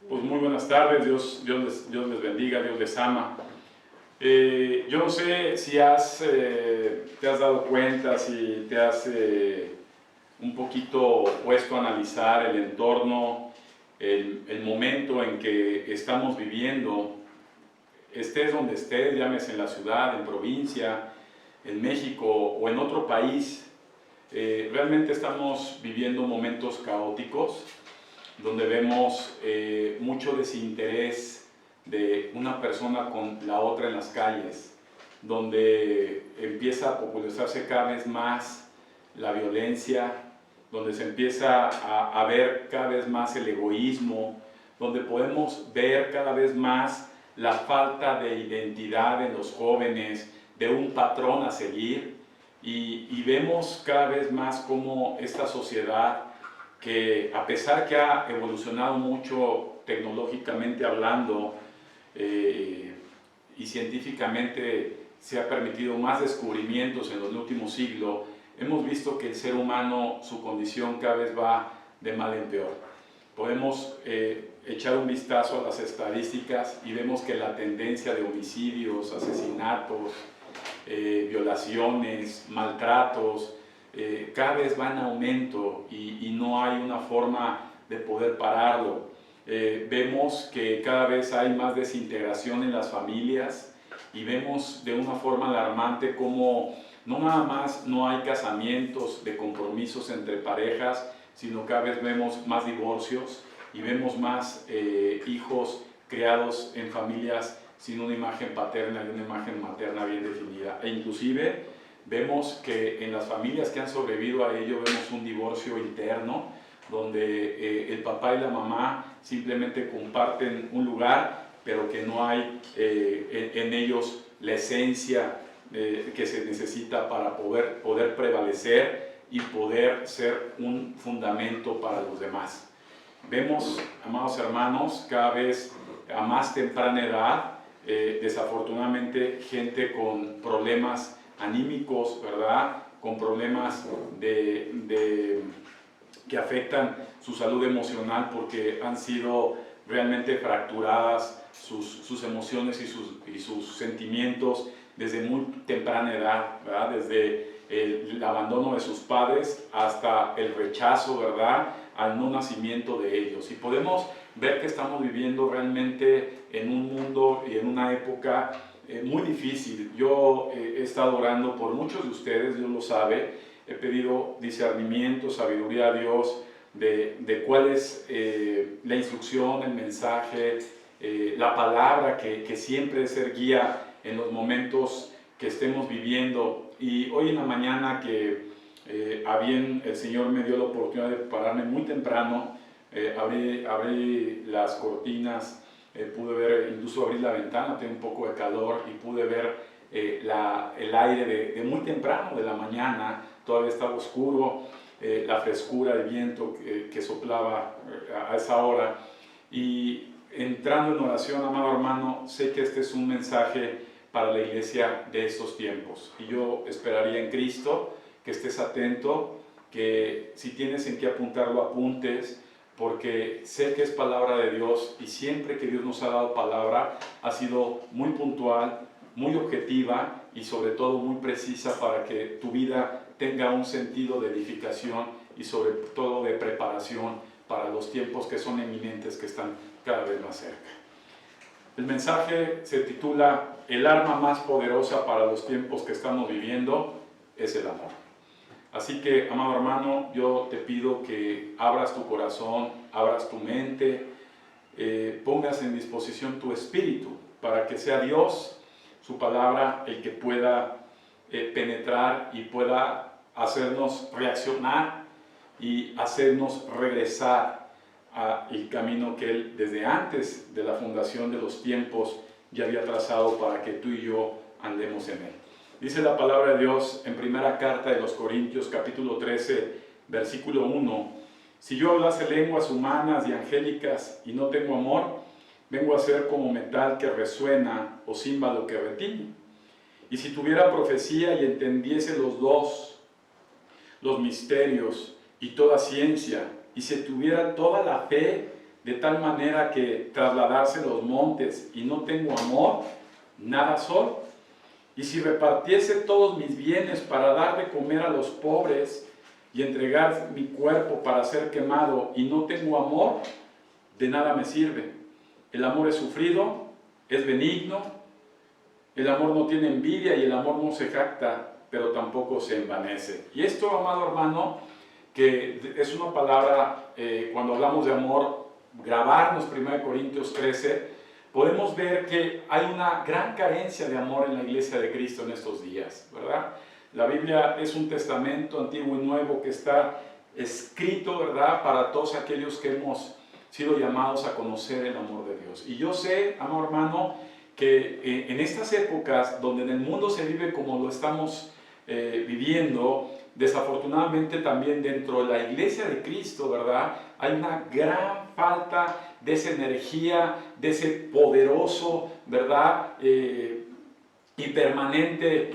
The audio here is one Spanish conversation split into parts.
Pues muy buenas tardes, Dios les bendiga, Dios les ama. Yo no sé si te has dado cuenta, si te has un poquito puesto a analizar el entorno, el momento en que estamos viviendo, estés donde estés, llámese en la ciudad, en provincia, en México o en otro país. Realmente estamos viviendo momentos caóticos, donde vemos mucho desinterés de una persona con la otra en las calles, donde empieza a popularizarse cada vez más la violencia, donde se empieza a ver cada vez más el egoísmo, donde podemos ver cada vez más la falta de identidad en los jóvenes, de un patrón a seguir, y vemos cada vez más cómo esta sociedad, que a pesar que ha evolucionado mucho tecnológicamente hablando y científicamente se ha permitido más descubrimientos en los últimos siglos, hemos visto que el ser humano, su condición cada vez va de mal en peor. Podemos echar un vistazo a las estadísticas y vemos que la tendencia de homicidios, asesinatos, violaciones, maltratos, cada vez va en aumento y no hay una forma de poder pararlo. Vemos que cada vez hay más desintegración en las familias y vemos de una forma alarmante cómo no nada más no hay casamientos de compromisos entre parejas, sino cada vez vemos más divorcios y vemos más hijos criados en familias sin una imagen paterna y una imagen materna bien definida, e inclusive vemos que en las familias que han sobrevivido a ello vemos un divorcio interno, donde el papá y la mamá simplemente comparten un lugar, pero que no hay en ellos la esencia que se necesita para poder prevalecer y poder ser un fundamento para los demás. Vemos, amados hermanos, cada vez a más temprana edad, desafortunadamente, gente con problemas anímicos, ¿verdad? Con problemas que afectan su salud emocional porque han sido realmente fracturadas sus emociones y sus sentimientos desde muy temprana edad, ¿verdad? Desde el abandono de sus padres hasta el rechazo, ¿verdad?, al no nacimiento de ellos. Y podemos ver que estamos viviendo realmente en un mundo y en una época muy difícil. Yo he estado orando por muchos de ustedes, Dios lo sabe, he pedido discernimiento, sabiduría a Dios de cuál es la instrucción, el mensaje, la palabra que siempre debe ser guía en los momentos que estemos viviendo. Y hoy en la mañana que el Señor me dio la oportunidad de pararme muy temprano, abrí las cortinas, pude ver, incluso abrí la ventana, tengo un poco de calor y pude ver el aire de muy temprano de la mañana, todavía estaba oscuro, la frescura, el viento que soplaba a esa hora. Y entrando en oración, amado hermano, sé que este es un mensaje para la iglesia de estos tiempos. Y yo esperaría en Cristo que estés atento, que si tienes en qué apuntarlo, apuntes, porque sé que es palabra de Dios y siempre que Dios nos ha dado palabra ha sido muy puntual, muy objetiva y sobre todo muy precisa para que tu vida tenga un sentido de edificación y sobre todo de preparación para los tiempos que son eminentes, que están cada vez más cerca. El mensaje se titula: el arma más poderosa para los tiempos que estamos viviendo es el amor. Así que, amado hermano, yo te pido que abras tu corazón, abras tu mente, pongas en disposición tu espíritu para que sea Dios, su palabra, el que pueda penetrar y pueda hacernos reaccionar y hacernos regresar al camino que Él desde antes de la fundación de los tiempos ya había trazado para que tú y yo andemos en Él. Dice la palabra de Dios en primera carta de los Corintios, capítulo 13, versículo 1: si yo hablase lenguas humanas y angélicas y no tengo amor, vengo a ser como metal que resuena o címbalo que retiñe. Y si tuviera profecía y entendiese los misterios y toda ciencia, y si tuviera toda la fe de tal manera que trasladarse los montes y no tengo amor, nada soy. Y si repartiese todos mis bienes para dar de comer a los pobres y entregar mi cuerpo para ser quemado y no tengo amor, de nada me sirve. El amor es sufrido, es benigno, el amor no tiene envidia y el amor no se jacta, pero tampoco se envanece. Y esto, amado hermano, que es una palabra, cuando hablamos de amor, grabarnos 1 Corintios 13, podemos ver que hay una gran carencia de amor en la iglesia de Cristo en estos días, ¿verdad? La Biblia es un testamento antiguo y nuevo que está escrito, ¿verdad?, para todos aquellos que hemos sido llamados a conocer el amor de Dios. Y yo sé, amado hermano, que en estas épocas donde en el mundo se vive como lo estamos viviendo, desafortunadamente también dentro de la iglesia de Cristo, ¿verdad?, hay una gran falta de esa energía, de ese poderoso, ¿verdad?, y permanente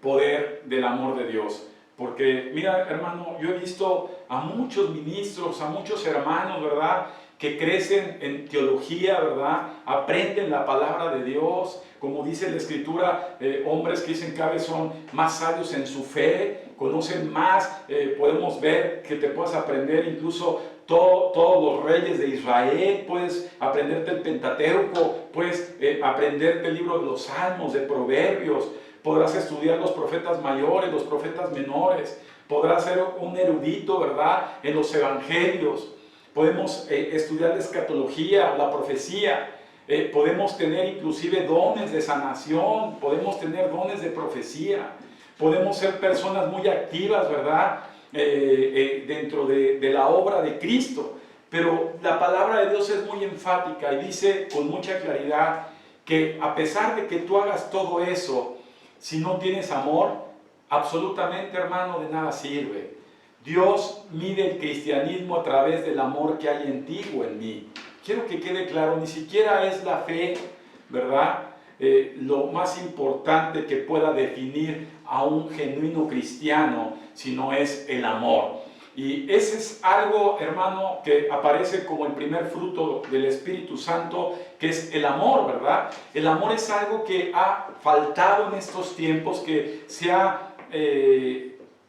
poder del amor de Dios. Porque, mira, hermano, yo he visto a muchos ministros, a muchos hermanos, ¿verdad?, que crecen en teología, ¿verdad?, aprenden la palabra de Dios, como dice la Escritura, hombres que dicen cada vez son más sabios en su fe, conocen más, podemos ver que te puedes aprender incluso todos los reyes de Israel, puedes aprenderte el Pentateuco, puedes aprenderte el libro de los Salmos, de Proverbios, podrás estudiar los profetas mayores, los profetas menores, podrás ser un erudito, ¿verdad?, en los evangelios, podemos estudiar la escatología, la profecía, podemos tener inclusive dones de sanación, podemos tener dones de profecía, podemos ser personas muy activas, ¿verdad?, dentro de la obra de Cristo. Pero la palabra de Dios es muy enfática y dice con mucha claridad que a pesar de que tú hagas todo eso, si no tienes amor, absolutamente, hermano, de nada sirve. Dios mide el cristianismo a través del amor que hay en ti o en mí. Quiero que quede claro, ni siquiera es la fe, ¿verdad?, lo más importante que pueda definir a un genuino cristiano, sino es el amor. Y ese es algo, hermano, que aparece como el primer fruto del Espíritu Santo, que es el amor, ¿verdad? El amor es algo que ha faltado en estos tiempos, que se ha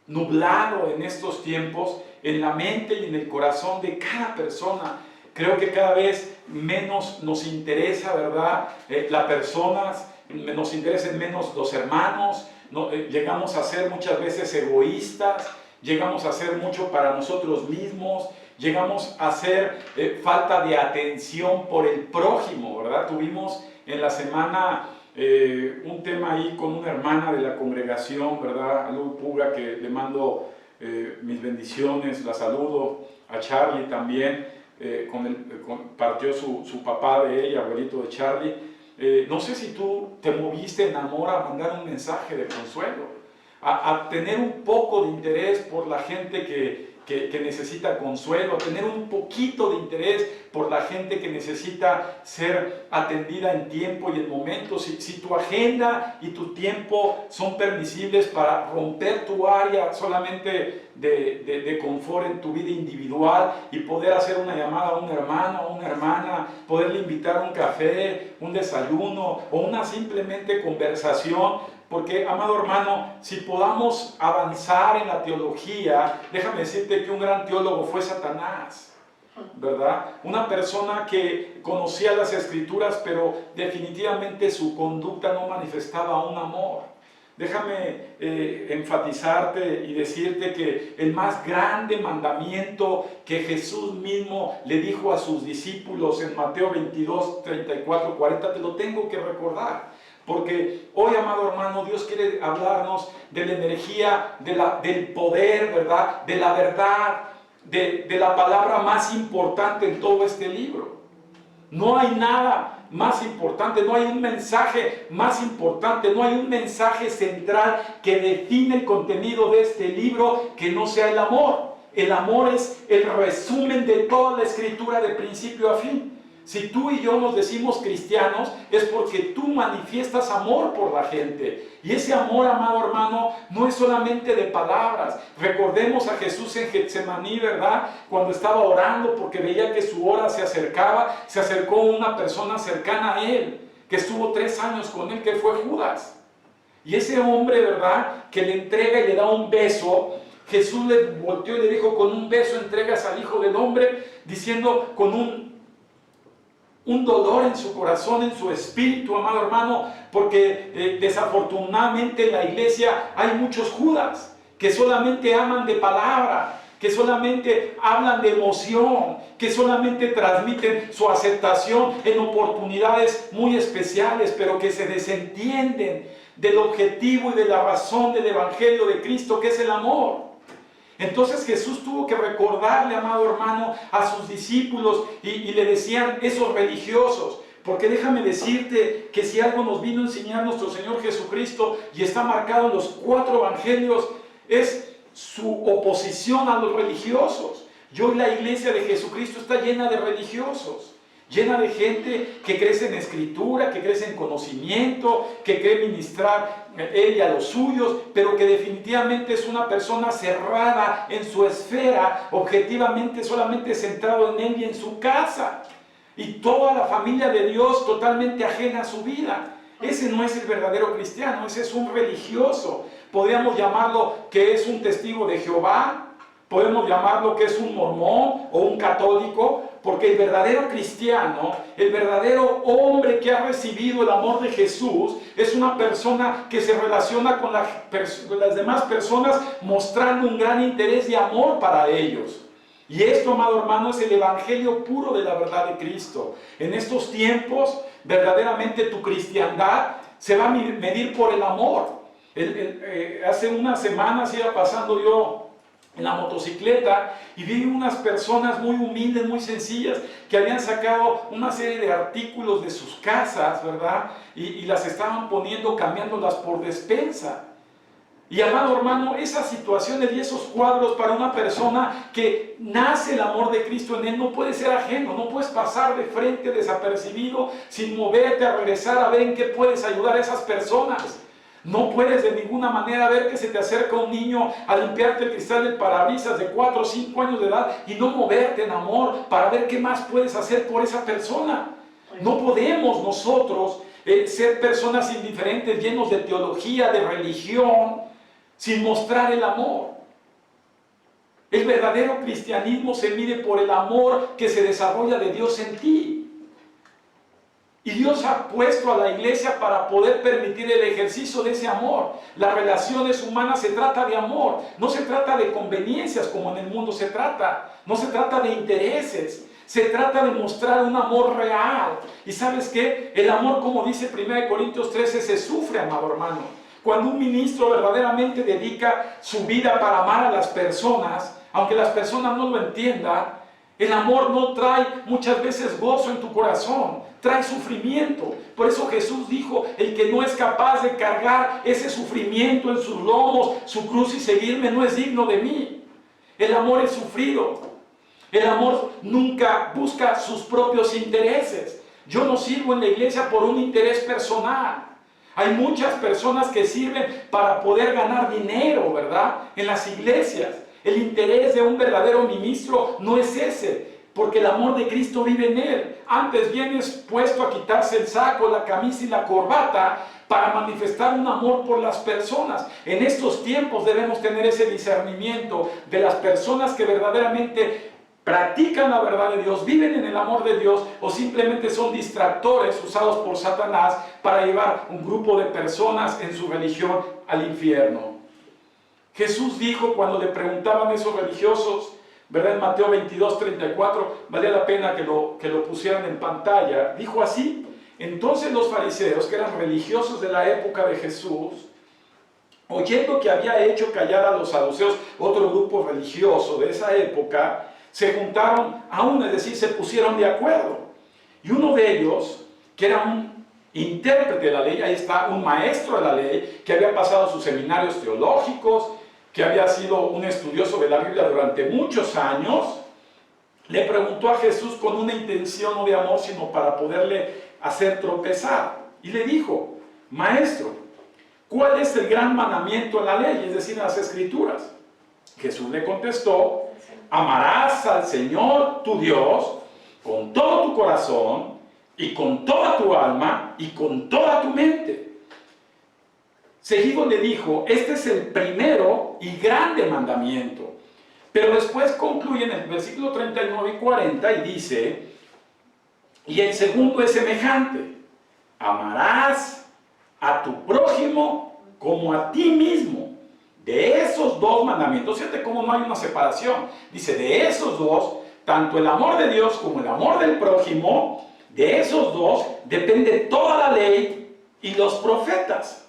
nublado en estos tiempos en la mente y en el corazón de cada persona. Creo que cada vez menos nos interesa, ¿verdad?, las personas, nos interesan menos los hermanos, llegamos a ser muchas veces egoístas, llegamos a hacer mucho para nosotros mismos, llegamos a hacer falta de atención por el prójimo, ¿verdad? Tuvimos en la semana un tema ahí con una hermana de la congregación, ¿verdad?, Lu Puga, que le mando mis bendiciones, la saludo, a Charlie también, partió su papá de ella, abuelito de Charlie. No sé si tú te moviste en amor a mandar un mensaje de consuelo, a tener un poco de interés por la gente que necesita consuelo, a tener un poquito de interés por la gente que necesita ser atendida en tiempo y en momento. Si tu agenda y tu tiempo son permisibles para romper tu área solamente de confort en tu vida individual y poder hacer una llamada a un hermano, a una hermana, poderle invitar a un café, un desayuno o una simplemente conversación. Porque, amado hermano, si podamos avanzar en la teología, déjame decirte que un gran teólogo fue Satanás, ¿verdad? Una persona que conocía las Escrituras, pero definitivamente su conducta no manifestaba un amor. Déjame enfatizarte y decirte que el más grande mandamiento que Jesús mismo le dijo a sus discípulos en Mateo 22, 34, 40, te lo tengo que recordar. Porque hoy, amado hermano, Dios quiere hablarnos de la energía, del poder, ¿verdad?, de la verdad, de la palabra más importante en todo este libro. No hay nada más importante, no hay un mensaje más importante, no hay un mensaje central que define el contenido de este libro que no sea el amor. El amor es el resumen de toda la Escritura de principio a fin. Si tú y yo nos decimos cristianos, es porque tú manifiestas amor por la gente. Y ese amor, amado hermano, no es solamente de palabras. Recordemos a Jesús en Getsemaní, ¿verdad? Cuando estaba orando porque veía que su hora se acercaba, se acercó una persona cercana a él, que estuvo 3 años con él, que fue Judas. Y ese hombre, ¿verdad?, que le entrega y le da un beso, Jesús le volteó y le dijo: con un beso entregas al Hijo del Hombre, diciendo con un dolor en su corazón, en su espíritu, amado hermano, porque desafortunadamente en la iglesia hay muchos Judas que solamente aman de palabra, que solamente hablan de emoción, que solamente transmiten su aceptación en oportunidades muy especiales, pero que se desentienden del objetivo y de la razón del Evangelio de Cristo, que es el amor. Entonces Jesús tuvo que recordarle, amado hermano, a sus discípulos y le decían esos religiosos, porque déjame decirte que si algo nos vino a enseñar nuestro Señor Jesucristo y está marcado en los 4 evangelios, es su oposición a los religiosos. Y hoy la iglesia de Jesucristo está llena de religiosos, llena de gente que crece en escritura, que crece en conocimiento, que cree ministrar él y a los suyos, pero que definitivamente es una persona cerrada en su esfera, objetivamente solamente centrado en él y en su casa. Y toda la familia de Dios totalmente ajena a su vida. Ese no es el verdadero cristiano, ese es un religioso. Podríamos llamarlo que es un testigo de Jehová, podemos llamarlo que es un mormón o un católico, porque el verdadero cristiano, el verdadero hombre que ha recibido el amor de Jesús, es una persona que se relaciona con las demás personas mostrando un gran interés y amor para ellos. Y esto, amado hermano, es el evangelio puro de la verdad de Cristo. En estos tiempos, verdaderamente tu cristiandad se va a medir por el amor. Hace unas semanas iba pasando yo en la motocicleta y vi unas personas muy humildes, muy sencillas, que habían sacado una serie de artículos de sus casas, ¿verdad? Y las estaban poniendo, cambiándolas por despensa. Y amado hermano, esas situaciones y esos cuadros para una persona que nace el amor de Cristo en él no puede ser ajeno, no puedes pasar de frente desapercibido sin moverte a regresar a ver en qué puedes ayudar a esas personas. No puedes de ninguna manera ver que se te acerca un niño a limpiarte el cristal del parabrisas de 4 o 5 años de edad y no moverte en amor para ver qué más puedes hacer por esa persona. No podemos nosotros ser personas indiferentes, llenos de teología, de religión, sin mostrar el amor. El verdadero cristianismo se mide por el amor que se desarrolla de Dios en ti. Y Dios ha puesto a la iglesia para poder permitir el ejercicio de ese amor. Las relaciones humanas se trata de amor, no se trata de conveniencias como en el mundo se trata, no se trata de intereses, se trata de mostrar un amor real. ¿Y sabes qué? El amor, como dice 1 Corintios 13, se sufre, amado hermano. Cuando un ministro verdaderamente dedica su vida para amar a las personas, aunque las personas no lo entiendan, el amor no trae muchas veces gozo en tu corazón, trae sufrimiento. Por eso Jesús dijo: el que no es capaz de cargar ese sufrimiento en sus lomos, su cruz, y seguirme, no es digno de mí. El amor es sufrido. El amor nunca busca sus propios intereses. Yo no sirvo en la iglesia por un interés personal. Hay muchas personas que sirven para poder ganar dinero, ¿verdad?, en las iglesias. El interés de un verdadero ministro no es ese, porque el amor de Cristo vive en él. Antes viene puesto a quitarse el saco, la camisa y la corbata para manifestar un amor por las personas. En estos tiempos debemos tener ese discernimiento de las personas que verdaderamente practican la verdad de Dios, viven en el amor de Dios, o simplemente son distractores usados por Satanás para llevar un grupo de personas en su religión al infierno. Jesús dijo, cuando le preguntaban a esos religiosos, ¿verdad?, en Mateo 22, 34, valía la pena que lo pusieran en pantalla, dijo así: entonces los fariseos, que eran religiosos de la época de Jesús, oyendo que había hecho callar a los saduceos, otro grupo religioso de esa época, se juntaron aún, es decir, se pusieron de acuerdo. Y uno de ellos, que era un intérprete de la ley, ahí está, un maestro de la ley, que había pasado sus seminarios teológicos, que había sido un estudioso de la Biblia durante muchos años, le preguntó a Jesús con una intención no de amor, sino para poderle hacer tropezar. Y le dijo: Maestro, ¿cuál es el gran mandamiento en la ley? Es decir, en las Escrituras. Jesús le contestó: amarás al Señor tu Dios con todo tu corazón y con toda tu alma y con toda tu mente. Seguido le dijo: este es el primero y grande mandamiento. Pero después concluye en el versículo 39 y 40 y dice: y el segundo es semejante: amarás a tu prójimo como a ti mismo. De esos dos mandamientos, fíjate cómo no hay una separación. Dice, de esos dos, tanto el amor de Dios como el amor del prójimo, de esos dos depende toda la ley y los profetas.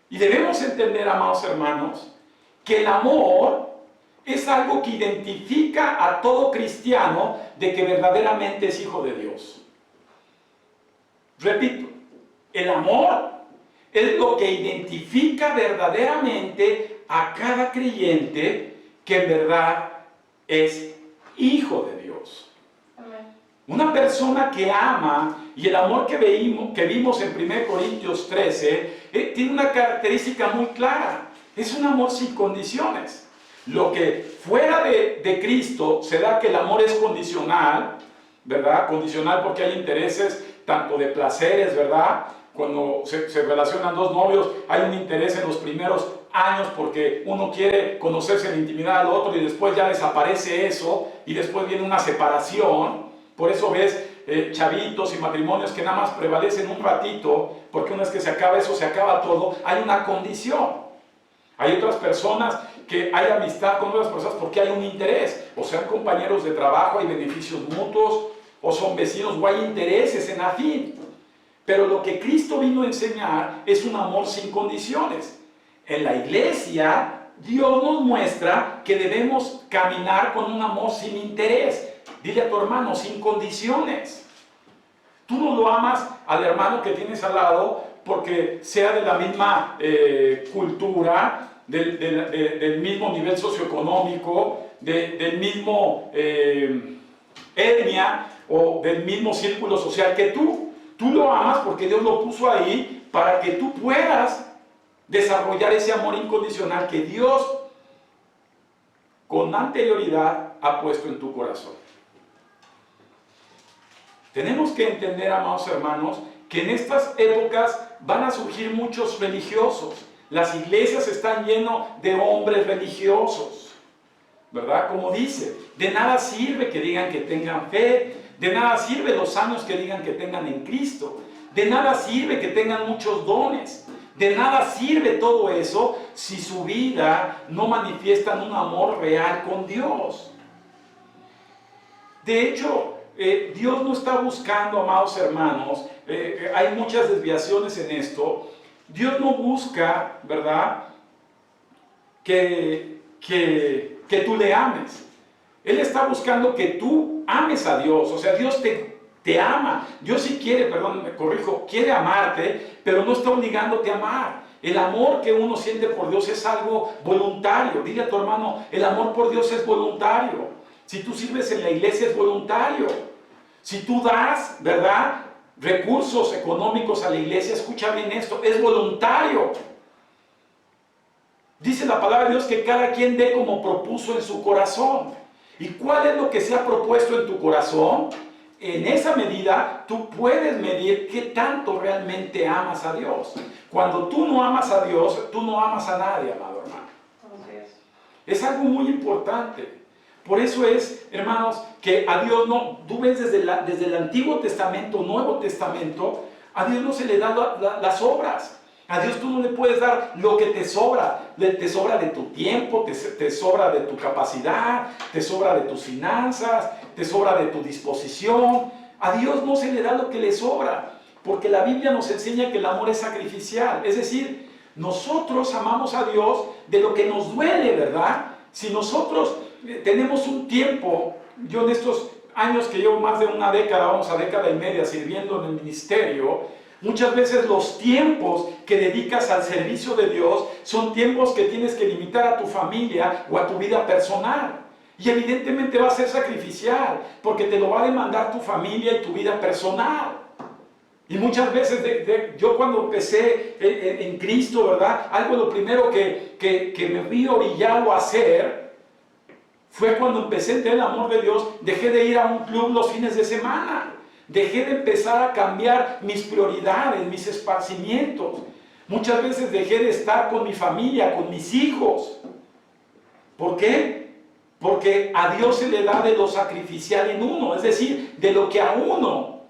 Y debemos entender, amados hermanos, que el amor es algo que identifica a todo cristiano de que verdaderamente es hijo de Dios. Repito, el amor es lo que identifica verdaderamente a cada creyente que en verdad es hijo de Dios. Amén. Una persona que ama, y el amor que vimos en 1 Corintios 13, tiene una característica muy clara: es un amor sin condiciones. Lo que fuera de Cristo se da que el amor es condicional, ¿verdad? Condicional porque hay intereses tanto de placeres, ¿verdad? Cuando se relacionan dos novios, hay un interés en los primeros años porque uno quiere conocerse en intimidad al otro y después ya desaparece eso y después viene una separación. Por eso ves chavitos y matrimonios que nada más prevalecen un ratito, porque una vez que se acaba eso, se acaba todo. Hay una condición. Hay otras personas que hay amistad con otras personas porque hay un interés, o sean compañeros de trabajo, hay beneficios mutuos, o son vecinos, o hay intereses en afín. Pero lo que Cristo vino a enseñar es un amor sin condiciones. En la iglesia, Dios nos muestra que debemos caminar con un amor sin interés. Dile a tu hermano, sin condiciones. Tú no lo amas al hermano que tienes al lado porque sea de la misma cultura, del mismo nivel socioeconómico, del mismo etnia o del mismo círculo social que tú. Tú lo amas porque Dios lo puso ahí para que tú puedas desarrollar ese amor incondicional que Dios con anterioridad ha puesto en tu corazón. Tenemos que entender, amados hermanos, que en estas épocas van a surgir muchos religiosos. Las iglesias están llenas de hombres religiosos, ¿verdad? Como dice, de nada sirve que digan que tengan fe, de nada sirve los años que digan que tengan en Cristo, de nada sirve que tengan muchos dones, de nada sirve todo eso si su vida no manifiesta un amor real con Dios. De hecho, Dios no está buscando, amados hermanos, hay muchas desviaciones en esto. Dios no busca, ¿verdad?, que tú le ames. Él está buscando que tú ames a Dios. O sea, Dios te ama. Dios sí quiere, perdón, me corrijo, quiere amarte, pero no está obligándote a amar. El amor que uno siente por Dios es algo voluntario. Dile a tu hermano, el amor por Dios es voluntario. Si tú sirves en la iglesia es voluntario. Si tú das, ¿verdad?, recursos económicos a la iglesia, escucha bien esto, es voluntario. Dice la palabra de Dios que cada quien dé como propuso en su corazón. ¿Y cuál es lo que se ha propuesto en tu corazón? En esa medida tú puedes medir qué tanto realmente amas a Dios. Cuando tú no amas a Dios, tú no amas a nadie, amado hermano. Es algo muy importante. Por eso es, hermanos, que a Dios no, tú ves desde el Antiguo Testamento, Nuevo Testamento, a Dios no se le dan las obras. A Dios tú no le puedes dar lo que te sobra. Te sobra de tu tiempo, te sobra de tu capacidad, te sobra de tus finanzas, te sobra de tu disposición. A Dios no se le da lo que le sobra, porque la Biblia nos enseña que el amor es sacrificial. Es decir, nosotros amamos a Dios de lo que nos duele, ¿verdad? Si nosotros tenemos un tiempo, yo en estos años que llevo más de una década, vamos a década y media sirviendo en el ministerio, muchas veces los tiempos que dedicas al servicio de Dios son tiempos que tienes que limitar a tu familia o a tu vida personal. Y evidentemente va a ser sacrificial, porque te lo va a demandar tu familia y tu vida personal. Y muchas veces, yo cuando empecé en Cristo, ¿verdad? Algo de lo primero que me vi orillado a hacer fue cuando empecé a entender el amor de Dios, dejé de ir a un club los fines de semana. Dejé de empezar a cambiar mis prioridades, mis esparcimientos. Muchas veces dejé de estar con mi familia, con mis hijos. ¿Por qué? Porque a Dios se le da de lo sacrificial en uno, es decir, de lo que a uno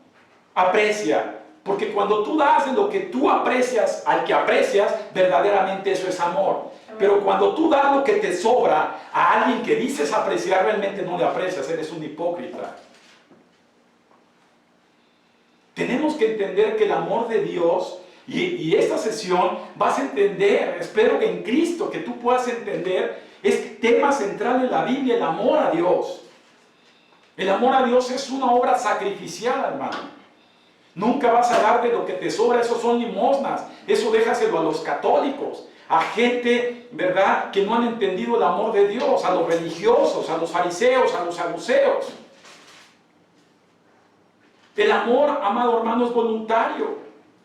aprecia. Porque cuando tú das de lo que tú aprecias al que aprecias, verdaderamente eso es amor. Pero cuando tú das lo que te sobra a alguien que dices apreciar, realmente no le aprecias, eres un hipócrita. Tenemos que entender que el amor de Dios, y esta sesión vas a entender, espero que en Cristo, que tú puedas entender, es tema central de la Biblia, el amor a Dios. El amor a Dios es una obra sacrificial, hermano. Nunca vas a dar de lo que te sobra, eso son limosnas, eso déjaselo a los católicos, a gente, ¿verdad?, que no han entendido el amor de Dios, a los religiosos, a los fariseos, a los saduceos. El amor, amado hermano, es voluntario.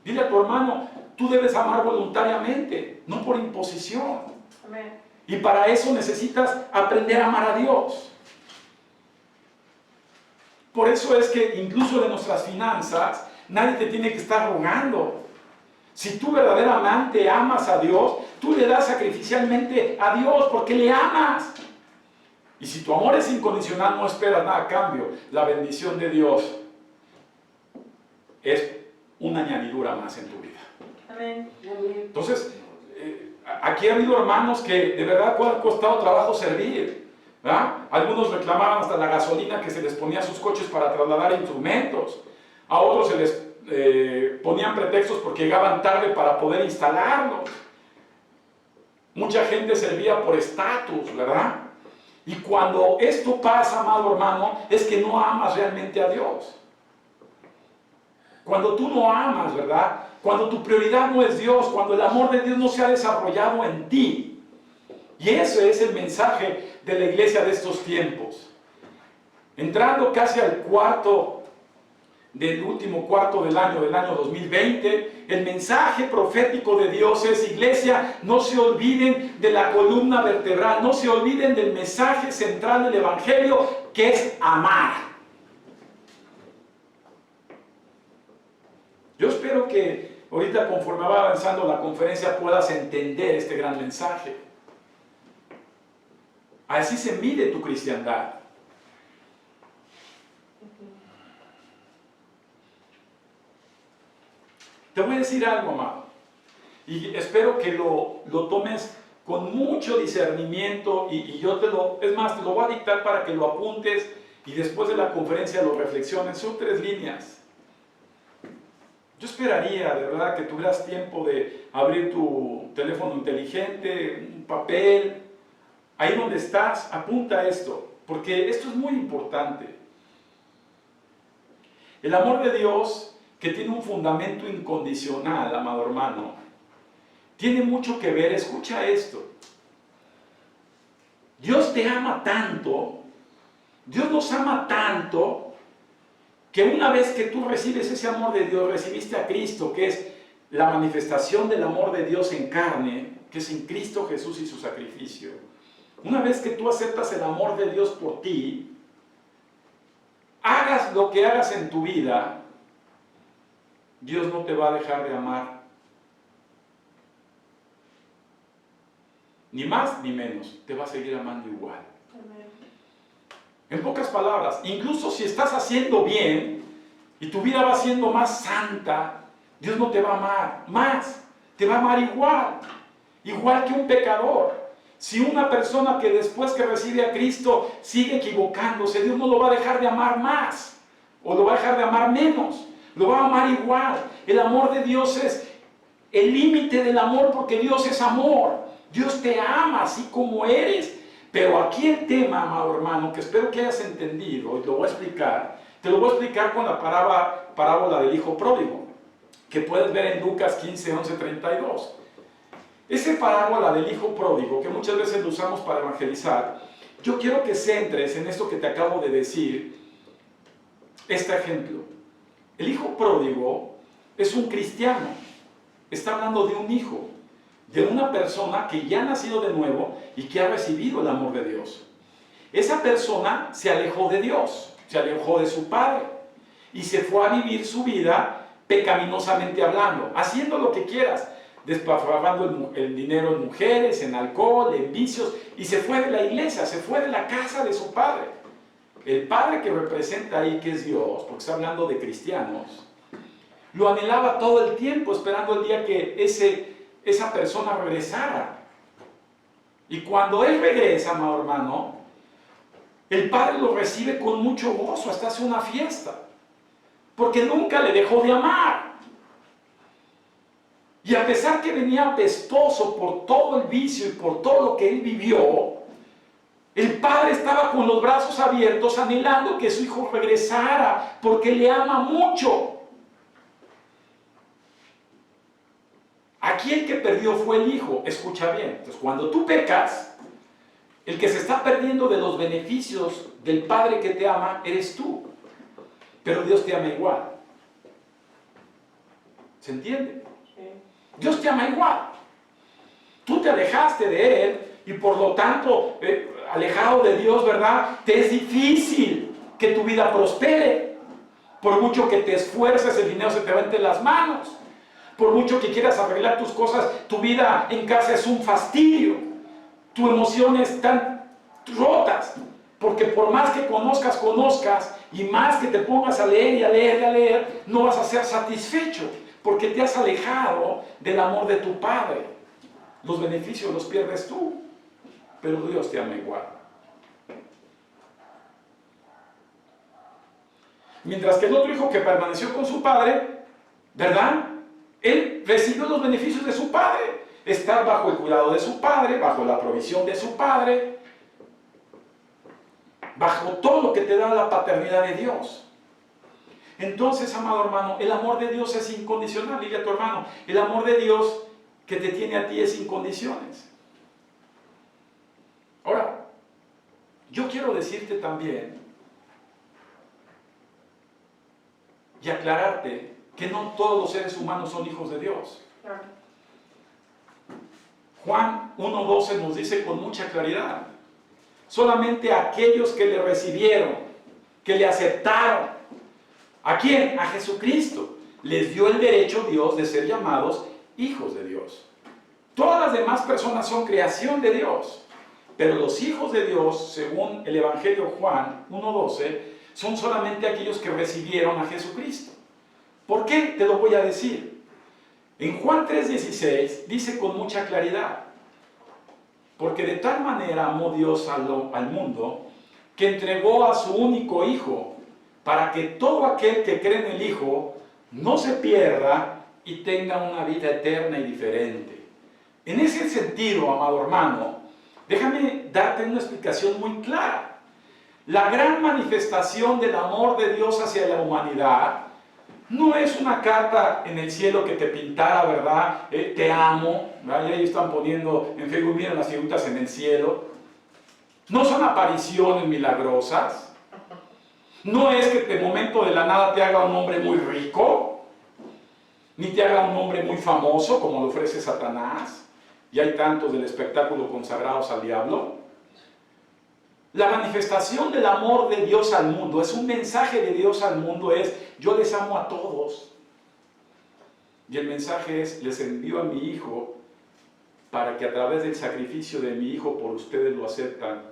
Dile a tu hermano, tú debes amar voluntariamente, no por imposición. Amén. Y para eso necesitas aprender a amar a Dios. Por eso es que incluso de nuestras finanzas, nadie te tiene que estar rogando. Si tú verdaderamente amas a Dios, tú le das sacrificialmente a Dios porque le amas. Y si tu amor es incondicional, no esperas nada a cambio. La bendición de Dios es una añadidura más en tu vida. Amén. Entonces, aquí ha habido hermanos que de verdad ha costado trabajo servir, ¿verdad? Algunos reclamaban hasta la gasolina que se les ponía a sus coches para trasladar instrumentos. A otros se les ponían pretextos porque llegaban tarde para poder instalarlos. Mucha gente servía por estatus, ¿verdad? Y cuando esto pasa, amado hermano, es que no amas realmente a Dios. Cuando tú no amas, ¿verdad? Cuando tu prioridad no es Dios, cuando el amor de Dios no se ha desarrollado en ti. Y ese es el mensaje de la iglesia de estos tiempos. Entrando casi al último cuarto del año 2020, el mensaje profético de Dios es: iglesia, no se olviden de la columna vertebral, no se olviden del mensaje central del evangelio, que es amar. Yo espero que ahorita, conforme va avanzando la conferencia, puedas entender este gran mensaje. Así se mide tu cristiandad. Te voy a decir algo, amado, y espero que lo tomes con mucho discernimiento, y yo te lo voy a dictar para que lo apuntes y después de la conferencia lo reflexiones. Son 3 líneas. Yo esperaría, de verdad, que tuvieras tiempo de abrir tu teléfono inteligente, un papel, ahí donde estás, apunta esto, porque esto es muy importante. El amor de Dios, que tiene un fundamento incondicional, amado hermano, tiene mucho que ver, escucha esto. Dios te ama tanto, Dios nos ama tanto, que una vez que tú recibes ese amor de Dios, recibiste a Cristo, que es la manifestación del amor de Dios en carne, que es en Cristo Jesús y su sacrificio. Una vez que tú aceptas el amor de Dios por ti, hagas lo que hagas en tu vida, Dios no te va a dejar de amar. Ni más ni menos, te va a seguir amando igual. En pocas palabras, incluso si estás haciendo bien y tu vida va siendo más santa, Dios no te va a amar más, te va a amar igual que un pecador. Si una persona que después que recibe a Cristo sigue equivocándose, Dios no lo va a dejar de amar más, o lo va a dejar de amar menos, lo va a amar igual. El amor de Dios es el límite del amor, porque Dios es amor. Dios te ama así como eres. Pero aquí el tema, amado hermano, que espero que hayas entendido, y lo voy a explicar, te lo voy a explicar con la parábola del hijo pródigo, que puedes ver en Lucas 15, 11, 32. Esa parábola del hijo pródigo, que muchas veces lo usamos para evangelizar, yo quiero que centres en esto que te acabo de decir, este ejemplo. El hijo pródigo es un cristiano, está hablando de un hijo, de una persona que ya ha nacido de nuevo y que ha recibido el amor de Dios. Esa persona se alejó de Dios, se alejó de su padre y se fue a vivir su vida pecaminosamente hablando, haciendo lo que quieras, desparramando el dinero en mujeres, en alcohol, en vicios, y se fue de la iglesia, se fue de la casa de su padre. El padre que representa ahí, que es Dios, porque está hablando de cristianos, lo anhelaba todo el tiempo, esperando el día que esa persona regresara. Y cuando él regresa, amado hermano, el padre lo recibe con mucho gozo, hasta hace una fiesta, porque nunca le dejó de amar. Y a pesar que venía apestoso por todo el vicio y por todo lo que él vivió, el padre estaba con los brazos abiertos anhelando que su hijo regresara, porque le ama mucho. Aquí el que perdió fue el hijo, escucha bien. Entonces, cuando tú pecas, el que se está perdiendo de los beneficios del padre que te ama, eres tú. Pero Dios te ama igual. ¿Se entiende? Dios te ama igual. Tú te alejaste de Él y por lo tanto, alejado de Dios, ¿verdad? Te es difícil que tu vida prospere. Por mucho que te esfuerces, el dinero se te va entre las manos. Por mucho que quieras arreglar tus cosas, tu vida en casa es un fastidio. Tus emociones están rotas. Porque por más que conozcas, y más que te pongas a leer y a leer y a leer, no vas a ser satisfecho. Porque te has alejado del amor de tu Padre. Los beneficios los pierdes tú, pero Dios te ama igual. Mientras que el otro hijo que permaneció con su padre, ¿verdad? Él recibió los beneficios de su padre. Estar bajo el cuidado de su padre, bajo la provisión de su padre, bajo todo lo que te da la paternidad de Dios. Entonces, amado hermano, el amor de Dios es incondicional. Dile a tu hermano, el amor de Dios que te tiene a ti es sin condiciones. Ahora, yo quiero decirte también y aclararte que no todos los seres humanos son hijos de Dios. Juan 1:12 nos dice con mucha claridad, solamente aquellos que le recibieron, que le aceptaron, ¿a quién? A Jesucristo. Les dio el derecho Dios de ser llamados hijos de Dios. Todas las demás personas son creación de Dios, pero los hijos de Dios, según el Evangelio Juan 1:12, son solamente aquellos que recibieron a Jesucristo. ¿Por qué? Te lo voy a decir. En Juan 3:16 dice con mucha claridad, porque de tal manera amó Dios al mundo, que entregó a su único Hijo, para que todo aquel que cree en el Hijo no se pierda y tenga una vida eterna y diferente. En ese sentido, amado hermano, déjame darte una explicación muy clara. La gran manifestación del amor de Dios hacia la humanidad no es una carta en el cielo que te pintara, ¿verdad? Te amo, ¿verdad? Y ahí están poniendo en Facebook, miren las figuritas en el cielo. No son apariciones milagrosas. No es que de momento de la nada te haga un hombre muy rico, ni te haga un hombre muy famoso como lo ofrece Satanás. Y hay tantos del espectáculo consagrados al diablo. La manifestación del amor de Dios al mundo, es un mensaje de Dios al mundo, es yo les amo a todos. Y el mensaje es, les envío a mi Hijo para que a través del sacrificio de mi Hijo por ustedes lo aceptan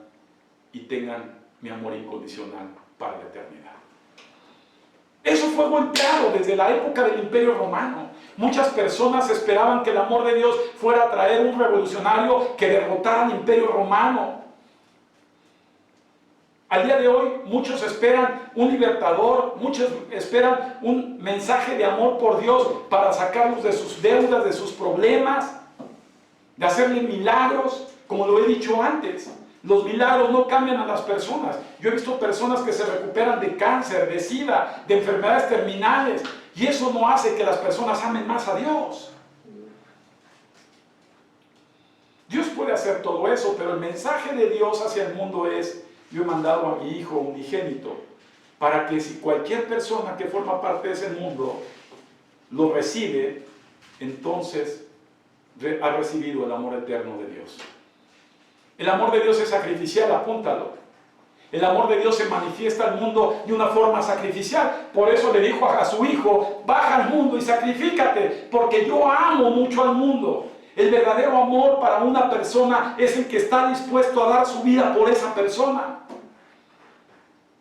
y tengan mi amor incondicional para la eternidad. Eso fue golpeado desde la época del Imperio Romano. Muchas personas esperaban que el amor de Dios fuera a traer un revolucionario que derrotara al Imperio Romano. Al día de hoy muchos esperan un libertador, muchos esperan un mensaje de amor por Dios para sacarlos de sus deudas, de sus problemas, de hacerle milagros, como lo he dicho antes. Los milagros no cambian a las personas. Yo he visto personas que se recuperan de cáncer, de sida, de enfermedades terminales, y eso no hace que las personas amen más a Dios. Dios puede hacer todo eso, pero el mensaje de Dios hacia el mundo es: yo he mandado a mi Hijo unigénito, para que si cualquier persona que forma parte de ese mundo lo recibe, entonces ha recibido el amor eterno de Dios. El amor de Dios es sacrificial, apúntalo. El amor de Dios se manifiesta al mundo de una forma sacrificial. Por eso le dijo a su Hijo: baja al mundo y sacrifícate, porque yo amo mucho al mundo. El verdadero amor para una persona es el que está dispuesto a dar su vida por esa persona.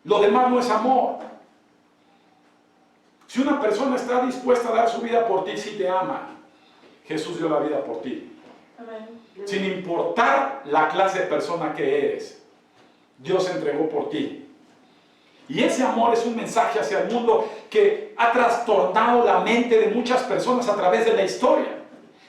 Lo demás no es amor. Si una persona está dispuesta a dar su vida por ti, sí te ama. Jesús dio la vida por ti. Amén. Sin importar la clase de persona que eres, Dios se entregó por ti. Y ese amor es un mensaje hacia el mundo que ha trastornado la mente de muchas personas a través de la historia.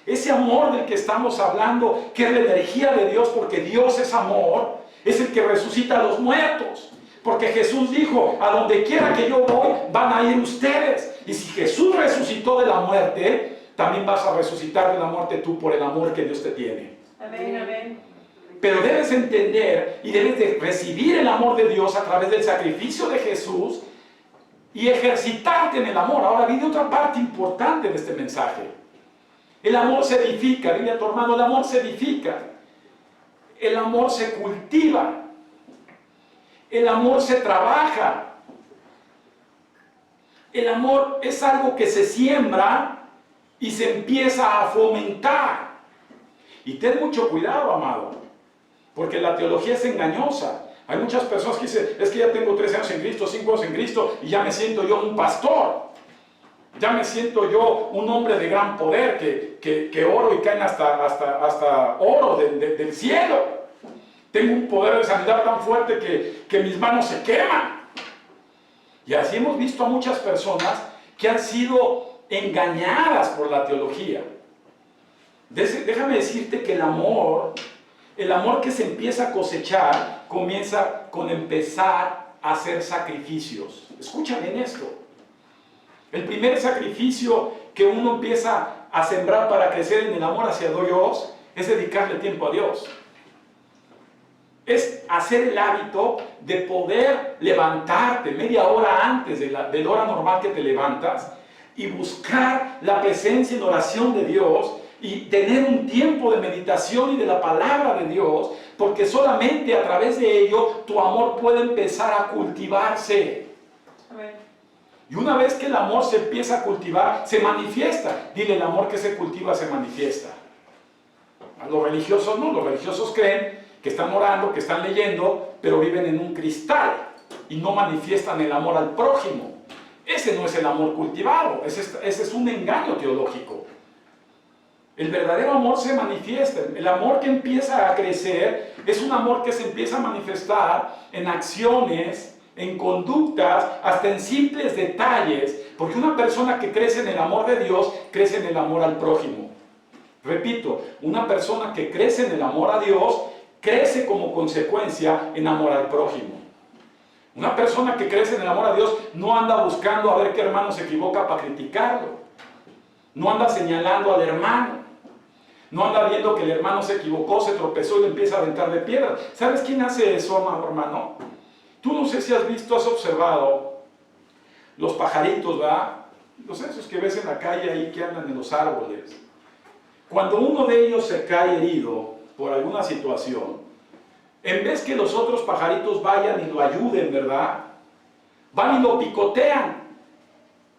Ese amor del que estamos hablando, que es la energía de Dios, porque Dios es amor, es el que resucita a los muertos. Porque Jesús dijo: a donde quiera que yo voy, van a ir ustedes. Y si Jesús resucitó de la muerte, también vas a resucitar de la muerte tú, por el amor que Dios te tiene. Amén, amén. Pero debes entender y debes de recibir el amor de Dios a través del sacrificio de Jesús y ejercitarte en el amor. Ahora viene otra parte importante de este mensaje. El amor se edifica. Dile a tu hermano: el amor se edifica. El amor se cultiva. El amor se trabaja. El amor es algo que se siembra y se empieza a fomentar. Y ten mucho cuidado, amado, porque la teología es engañosa. Hay muchas personas que dicen: es que ya tengo 3 años en Cristo, 5 años en Cristo, y ya me siento yo un pastor. Ya me siento yo un hombre de gran poder, que oro y caen hasta oro del cielo. Tengo un poder de sanidad tan fuerte que mis manos se queman. Y así hemos visto a muchas personas que han sido engañadas por la teología. Déjame decirte que el amor que se empieza a cosechar, comienza con empezar a hacer sacrificios. Escúchame en esto. El primer sacrificio que uno empieza a sembrar para crecer en el amor hacia Dios es dedicarle tiempo a Dios. Es hacer el hábito de poder levantarte media hora antes de la hora normal que te levantas y buscar la presencia en oración de Dios y tener un tiempo de meditación y de la palabra de Dios, porque solamente a través de ello tu amor puede empezar a cultivarse. Amén. Y una vez que el amor se empieza a cultivar, se manifiesta. Dile: el amor que se cultiva se manifiesta. A los religiosos no, los religiosos creen que están orando, que están leyendo, pero viven en un cristal y no manifiestan el amor al prójimo. Ese no es el amor cultivado, ese es un engaño teológico. El verdadero amor se manifiesta. El amor que empieza a crecer es un amor que se empieza a manifestar en acciones, en conductas, hasta en simples detalles, porque una persona que crece en el amor de Dios, crece en el amor al prójimo. Repito, una persona que crece en el amor a Dios, crece como consecuencia en amor al prójimo. Una persona que crece en el amor a Dios no anda buscando a ver qué hermano se equivoca para criticarlo. No anda señalando al hermano. No anda viendo que el hermano se equivocó, se tropezó y le empieza a aventar de piedras. ¿Sabes quién hace eso, amado hermano? Tú no sé si has visto, has observado los pajaritos, ¿verdad? Los esos que ves en la calle ahí que andan en los árboles. Cuando uno de ellos se cae herido por alguna situación, en vez que los otros pajaritos vayan y lo ayuden, ¿verdad? Van y lo picotean.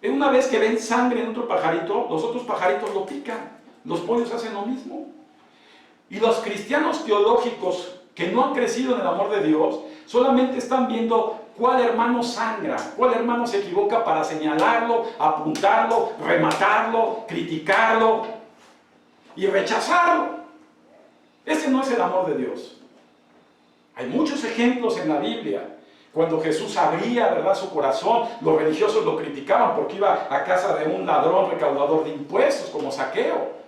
Una vez que ven sangre en otro pajarito, los otros pajaritos lo pican. Los pollos hacen lo mismo. Y los cristianos teológicos que no han crecido en el amor de Dios, solamente están viendo cuál hermano sangra, cuál hermano se equivoca para señalarlo, apuntarlo, rematarlo, criticarlo y rechazarlo. Ese no es el amor de Dios. Hay muchos ejemplos en la Biblia. Cuando Jesús abría, ¿verdad?, su corazón, los religiosos lo criticaban porque iba a casa de un ladrón recaudador de impuestos como Zaqueo.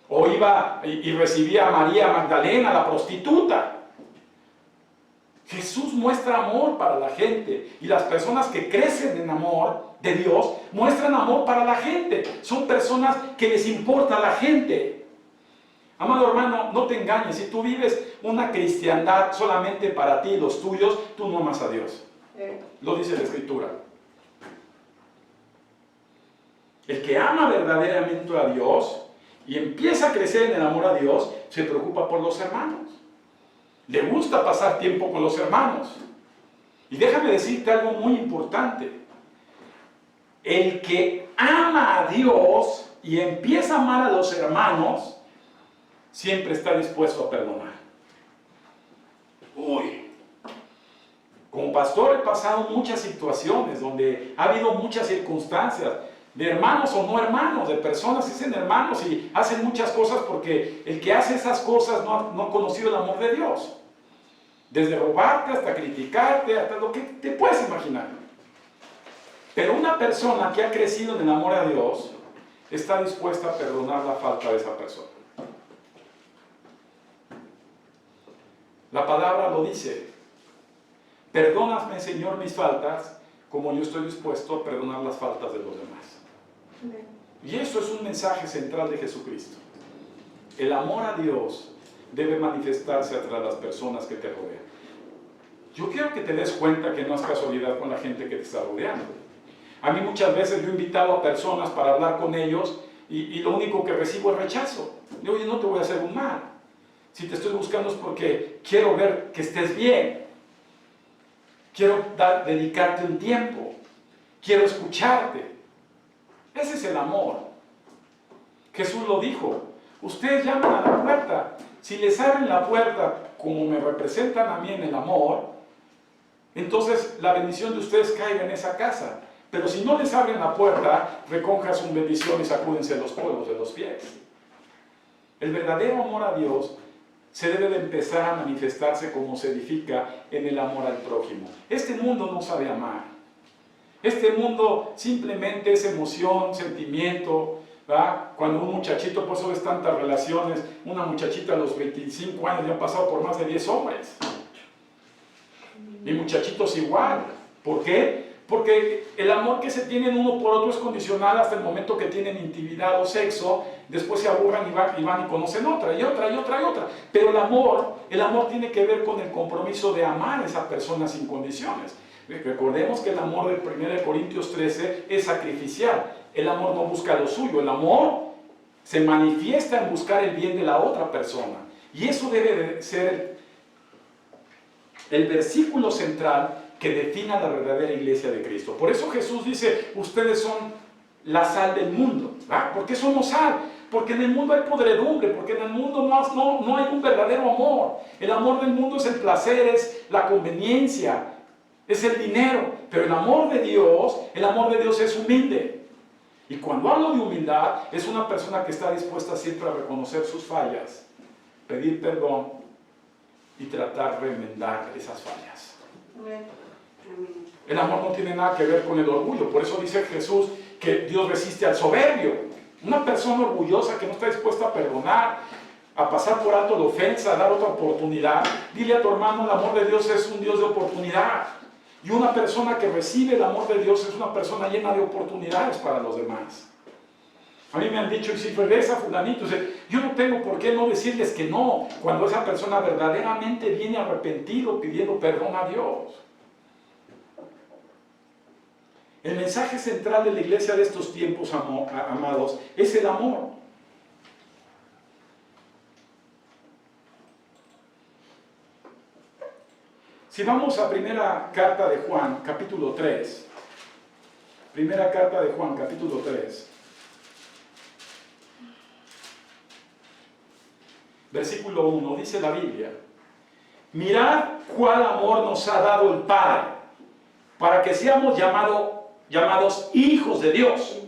O iba y recibía a María Magdalena, la prostituta. Jesús muestra amor para la gente. Y las personas que crecen en amor de Dios muestran amor para la gente. Son personas que les importa a la gente. Amado hermano, no te engañes. Si tú vives una cristiandad solamente para ti y los tuyos, tú no amas a Dios. Lo dice la Escritura. El que ama verdaderamente a Dios y empieza a crecer en el amor a Dios, se preocupa por los hermanos. Le gusta pasar tiempo con los hermanos. Y déjame decirte algo muy importante. El que ama a Dios y empieza a amar a los hermanos, siempre está dispuesto a perdonar. Uy, como pastor he pasado muchas situaciones donde ha habido muchas circunstancias, de hermanos o no hermanos, de personas que dicen hermanos y hacen muchas cosas porque el que hace esas cosas no ha conocido el amor de Dios. Desde robarte hasta criticarte, hasta lo que te puedes imaginar. Pero una persona que ha crecido en el amor a Dios está dispuesta a perdonar la falta de esa persona. La palabra lo dice. Perdóname, Señor, mis faltas, como yo estoy dispuesto a perdonar las faltas de los demás. Y eso es un mensaje central de Jesucristo. El amor a Dios debe manifestarse a través de las personas que te rodean. Yo quiero que te des cuenta que no es casualidad con la gente que te está rodeando. A mí muchas veces yo he invitado a personas para hablar con ellos y lo único que recibo es rechazo. Digo, oye, no te voy a hacer un mal. Si te estoy buscando es porque quiero ver que estés bien. Quiero dedicarte un tiempo. Quiero escucharte. Ese es el amor. Jesús lo dijo. Ustedes llaman a la puerta. Si les abren la puerta como me representan a mí en el amor, entonces la bendición de ustedes caiga en esa casa. Pero si no les abren la puerta, recojan su bendición y sacúdense los polvos de los pies. El verdadero amor a Dios se debe de empezar a manifestarse como se edifica en el amor al prójimo. Este mundo no sabe amar. Este mundo simplemente es emoción, sentimiento, ¿verdad? Cuando un muchachito, por eso ves tantas relaciones, una muchachita a los 25 años ya ha pasado por más de 10 hombres. Y muchachitos igual. ¿Por qué? Porque el amor que se tienen uno por otro es condicional hasta el momento que tienen intimidad o sexo, después se aburran y van y conocen otra, y otra, y otra, y otra. Pero el amor tiene que ver con el compromiso de amar a esa persona sin condiciones. Recordemos que el amor de 1 Corintios 13 es sacrificial. El amor no busca lo suyo, el amor se manifiesta en buscar el bien de la otra persona. Y eso debe de ser el versículo central que defina la verdadera iglesia de Cristo. Por eso Jesús dice, ustedes son la sal del mundo. ¿Verdad? ¿Por qué somos sal? Porque en el mundo hay podredumbre, porque en el mundo no hay un verdadero amor. El amor del mundo es el placer, es la conveniencia, es el dinero. Pero el amor de Dios es humilde. Y cuando hablo de humildad, es una persona que está dispuesta siempre a reconocer sus fallas, pedir perdón y tratar de enmendar esas fallas. El amor no tiene nada que ver con el orgullo. Por eso dice Jesús que Dios resiste al soberbio. Una persona orgullosa que no está dispuesta a perdonar, a pasar por alto la ofensa, a dar otra oportunidad. Dile a tu hermano, el amor de Dios es un Dios de oportunidad. Y una persona que recibe el amor de Dios es una persona llena de oportunidades para los demás. A mí me han dicho, y si regresa fulanito, yo no tengo por qué no decirles que no, cuando esa persona verdaderamente viene arrepentido pidiendo perdón a Dios. El mensaje central de la iglesia de estos tiempos, amados, es el amor. Si vamos a primera carta de Juan, capítulo 3. Primera carta de Juan, capítulo 3. Versículo 1, dice la Biblia: mirad cuál amor nos ha dado el Padre, para que seamos llamados hijos de Dios.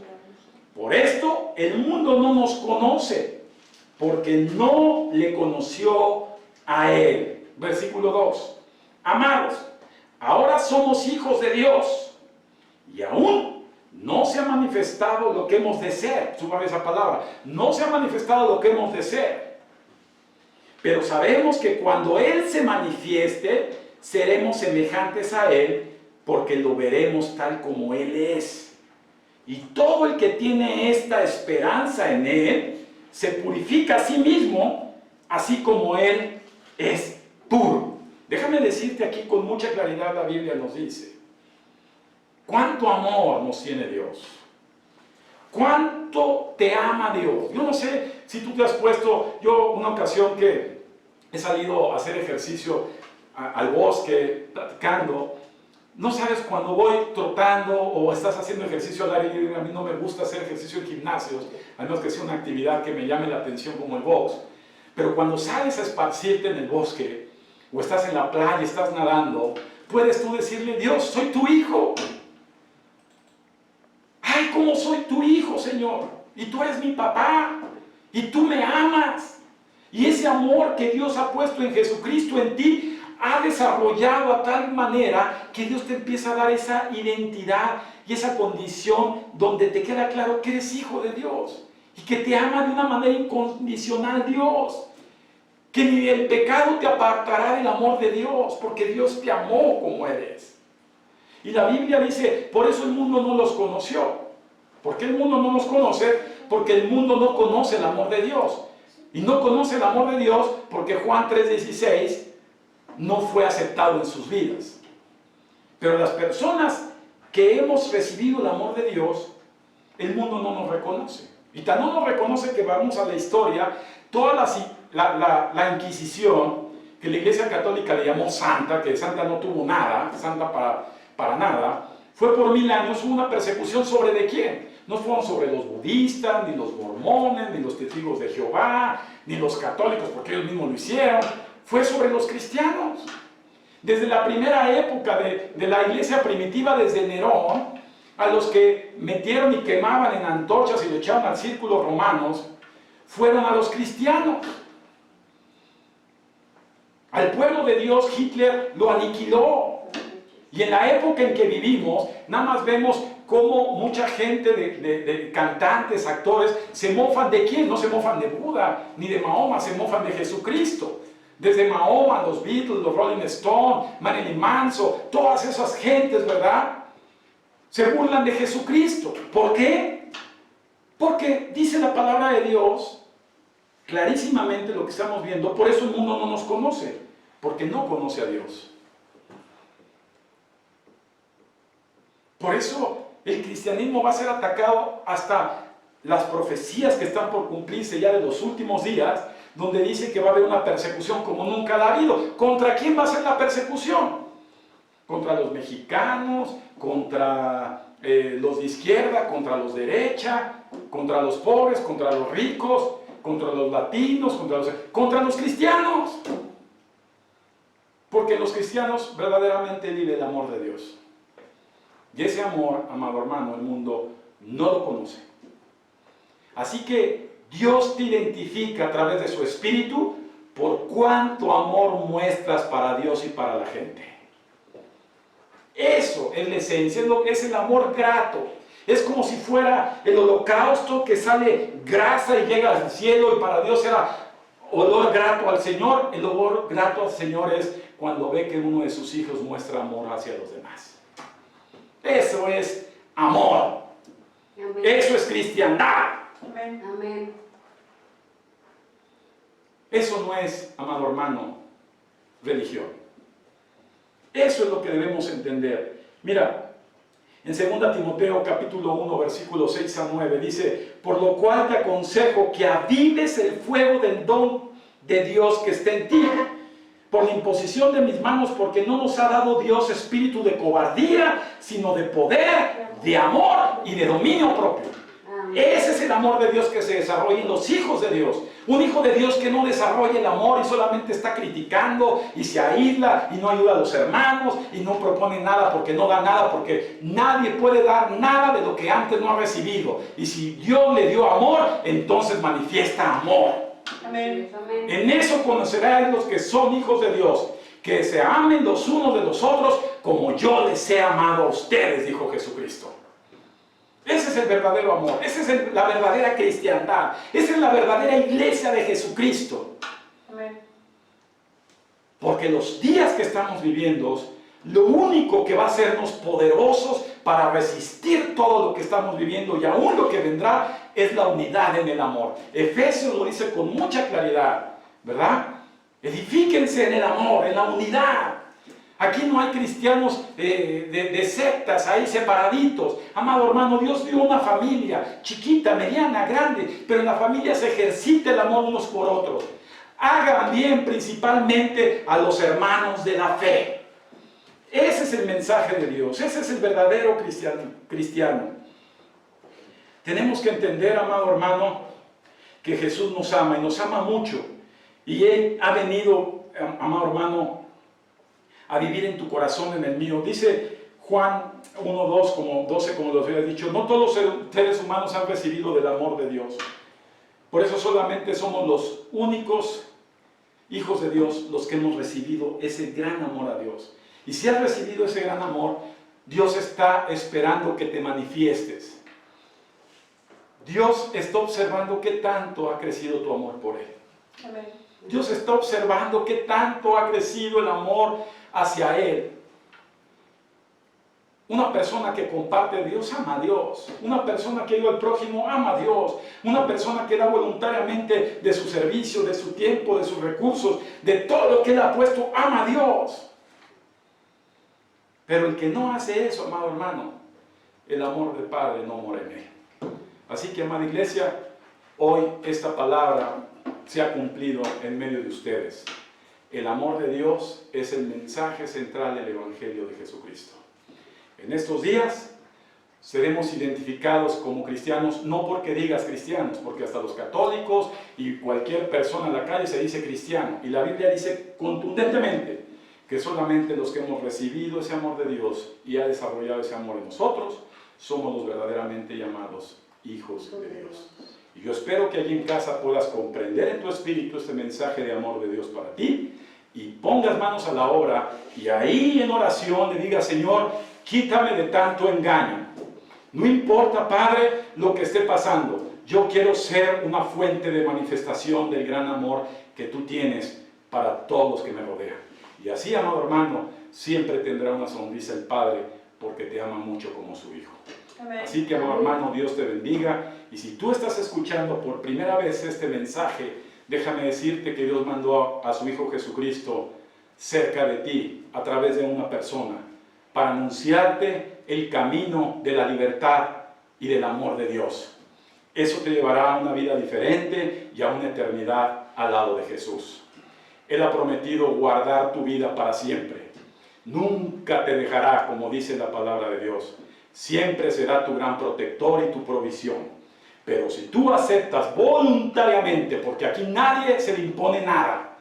Por esto el mundo no nos conoce, porque no le conoció a Él. Versículo 2. Amados, ahora somos hijos de Dios, y aún no se ha manifestado lo que hemos de ser. Suba esa palabra. No se ha manifestado lo que hemos de ser. Pero sabemos que cuando Él se manifieste, seremos semejantes a Él, porque lo veremos tal como Él es. Y todo el que tiene esta esperanza en Él se purifica a sí mismo, así como Él es puro. Déjame decirte aquí con mucha claridad, la Biblia nos dice, cuánto amor nos tiene Dios. ¿Cuánto te ama Dios? Yo no sé si tú te has puesto, yo una ocasión que he salido a hacer ejercicio al bosque, platicando, no sabes, cuando voy trotando o estás haciendo ejercicio al aire libre, a mí no me gusta hacer ejercicio en gimnasios, a menos que sea una actividad que me llame la atención como el box, pero cuando sales a esparcirte en el bosque, o estás en la playa, estás nadando, puedes tú decirle, Dios, soy tu hijo. Ay, ¿cómo soy tu hijo, Señor? Y tú eres mi papá. Y tú me amas. Y ese amor que Dios ha puesto en Jesucristo en ti, ha desarrollado a tal manera que Dios te empieza a dar esa identidad y esa condición donde te queda claro que eres hijo de Dios. Y que te ama de una manera incondicional Dios. Que ni el pecado te apartará del amor de Dios, porque Dios te amó como eres. Y la Biblia dice, por eso el mundo no los conoció. ¿Por qué el mundo no nos conoce? Porque el mundo no conoce el amor de Dios. Y no conoce el amor de Dios porque Juan 3:16 no fue aceptado en sus vidas. Pero las personas que hemos recibido el amor de Dios, el mundo no nos reconoce. Y tan no nos reconoce que vamos a la historia, toda la Inquisición, que la Iglesia Católica le llamó santa, que santa no tuvo nada, santa para nada, fue por 1000 años una persecución sobre ¿de quién? No fueron sobre los budistas, ni los mormones, ni los testigos de Jehová, ni los católicos, porque ellos mismos lo hicieron, fue sobre los cristianos. Desde la primera época de la iglesia primitiva, desde Nerón, a los que metieron y quemaban en antorchas y lo echaban al círculo romanos, fueron a los cristianos. Al pueblo de Dios Hitler lo aniquiló. Y en la época en que vivimos, nada más vemos cómo mucha gente de cantantes, actores, se mofan ¿de quién? No se mofan de Buda, ni de Mahoma, se mofan de Jesucristo. Desde Mahoma, los Beatles, los Rolling Stones, Marilyn Manson, todas esas gentes, ¿verdad? Se burlan de Jesucristo. ¿Por qué? Porque dice la palabra de Dios, clarísimamente lo que estamos viendo, por eso el mundo no nos conoce, porque no conoce a Dios. Por eso el cristianismo va a ser atacado hasta las profecías que están por cumplirse ya de los últimos días, donde dice que va a haber una persecución como nunca la ha habido. ¿Contra quién va a ser la persecución? Contra los mexicanos, contra los de izquierda, contra los de derecha, contra los pobres, contra los ricos, contra los latinos, contra los cristianos. Porque los cristianos verdaderamente viven el amor de Dios. Y ese amor, amado hermano, el mundo no lo conoce. Así que Dios te identifica a través de su Espíritu por cuánto amor muestras para Dios y para la gente. Eso es la esencia, es el amor grato. Es como si fuera el holocausto que sale grasa y llega al cielo, y para Dios era olor grato al Señor. El olor grato al Señor es cuando ve que uno de sus hijos muestra amor hacia los demás. Eso es amor. Amén. Eso es cristiandad. Amén. Amén. Eso no es, amado hermano, religión. Eso es lo que debemos entender. Mira, en 2 Timoteo capítulo 1, versículos 6 a 9, dice, por lo cual te aconsejo que avives el fuego del don de Dios que está en ti, por la imposición de mis manos, porque no nos ha dado Dios espíritu de cobardía, sino de poder, de amor y de dominio propio. Ese es el amor de Dios que se desarrolla en los hijos de Dios. Un hijo de Dios que no desarrolla el amor y solamente está criticando y se aísla y no ayuda a los hermanos y no propone nada porque no da nada, porque nadie puede dar nada de lo que antes no ha recibido. Y si Dios le dio amor, entonces manifiesta amor. Amén. En eso conocerán los que son hijos de Dios, que se amen los unos de los otros como yo les he amado a ustedes, dijo Jesucristo. Ese es el verdadero amor, esa es la verdadera cristiandad, esa es la verdadera iglesia de Jesucristo. Amén. Porque los días que estamos viviendo, lo único que va a hacernos poderosos para resistir todo lo que estamos viviendo y aún lo que vendrá es la unidad en el amor. Efesios lo dice con mucha claridad, ¿verdad? Edifíquense en el amor, en la unidad. Aquí no hay cristianos de sectas ahí separaditos. Amado hermano, Dios dio una familia chiquita, mediana, grande, pero en la familia se ejercita el amor unos por otros. Hagan bien principalmente a los hermanos de la fe. Ese es el mensaje de Dios, ese es el verdadero cristiano. Tenemos que entender, amado hermano, que Jesús nos ama y nos ama mucho. Y Él ha venido, amado hermano, a vivir en tu corazón, en el mío. Dice Juan 1:12, como los había dicho, no todos los seres humanos han recibido del amor de Dios. Por eso solamente somos los únicos hijos de Dios los que hemos recibido ese gran amor a Dios. Y si has recibido ese gran amor, Dios está esperando que te manifiestes. Dios está observando qué tanto ha crecido tu amor por Él. Amén. Dios está observando qué tanto ha crecido el amor hacia Él. Una persona que comparte a Dios ama a Dios. Una persona que ayuda al prójimo ama a Dios. Una persona que da voluntariamente de su servicio, de su tiempo, de sus recursos, de todo lo que Él ha puesto, ama a Dios. Pero el que no hace eso, amado hermano, el amor del Padre no mora en él. Así que, amada iglesia, hoy esta palabra se ha cumplido en medio de ustedes. El amor de Dios es el mensaje central del Evangelio de Jesucristo. En estos días seremos identificados como cristianos, no porque digas cristianos, porque hasta los católicos y cualquier persona en la calle se dice cristiano. Y la Biblia dice contundentemente que solamente los que hemos recibido ese amor de Dios y ha desarrollado ese amor en nosotros, somos los verdaderamente llamados hijos de Dios. Y yo espero que allí en casa puedas comprender en tu espíritu este mensaje de amor de Dios para ti y pongas manos a la obra y ahí en oración le digas, Señor, quítame de tanto engaño. No importa, Padre, lo que esté pasando. Yo quiero ser una fuente de manifestación del gran amor que tú tienes para todos los que me rodean. Y así, amado hermano, siempre tendrá una sonrisa el Padre porque te ama mucho como su Hijo. Amén. Así que, amado hermano, Dios te bendiga. Y si tú estás escuchando por primera vez este mensaje, déjame decirte que Dios mandó a su Hijo Jesucristo cerca de ti, a través de una persona, para anunciarte el camino de la libertad y del amor de Dios. Eso te llevará a una vida diferente y a una eternidad al lado de Jesús. Él ha prometido guardar tu vida para siempre. Nunca te dejará, como dice la palabra de Dios. Siempre será tu gran protector y tu provisión. Pero si tú aceptas voluntariamente, porque aquí nadie se le impone nada,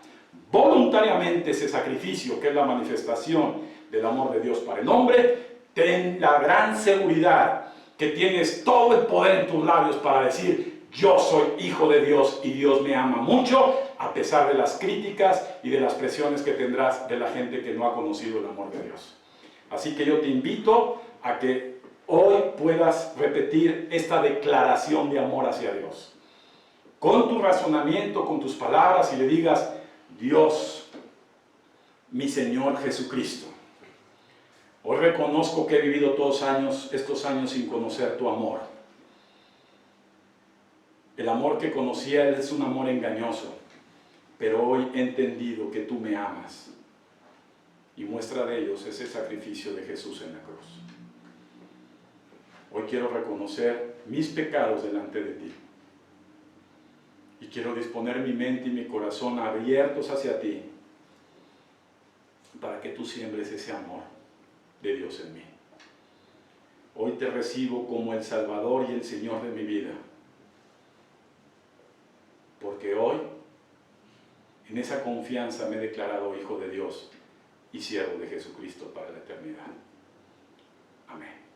voluntariamente ese sacrificio que es la manifestación del amor de Dios para el hombre, ten la gran seguridad que tienes todo el poder en tus labios para decir, yo soy hijo de Dios y Dios me ama mucho, a pesar de las críticas y de las presiones que tendrás de la gente que no ha conocido el amor de Dios. Así que yo te invito a que hoy puedas repetir esta declaración de amor hacia Dios. Con tu razonamiento, con tus palabras y le digas, Dios, mi Señor Jesucristo, hoy reconozco que he vivido estos años sin conocer tu amor. El amor que conocía es un amor engañoso, pero hoy he entendido que tú me amas. Y muestra de ellos es el sacrificio de Jesús en la cruz. Hoy quiero reconocer mis pecados delante de ti. Y quiero disponer mi mente y mi corazón abiertos hacia ti, para que tú siembres ese amor de Dios en mí. Hoy te recibo como el Salvador y el Señor de mi vida. Porque hoy, en esa confianza me he declarado hijo de Dios y siervo de Jesucristo para la eternidad. Amén.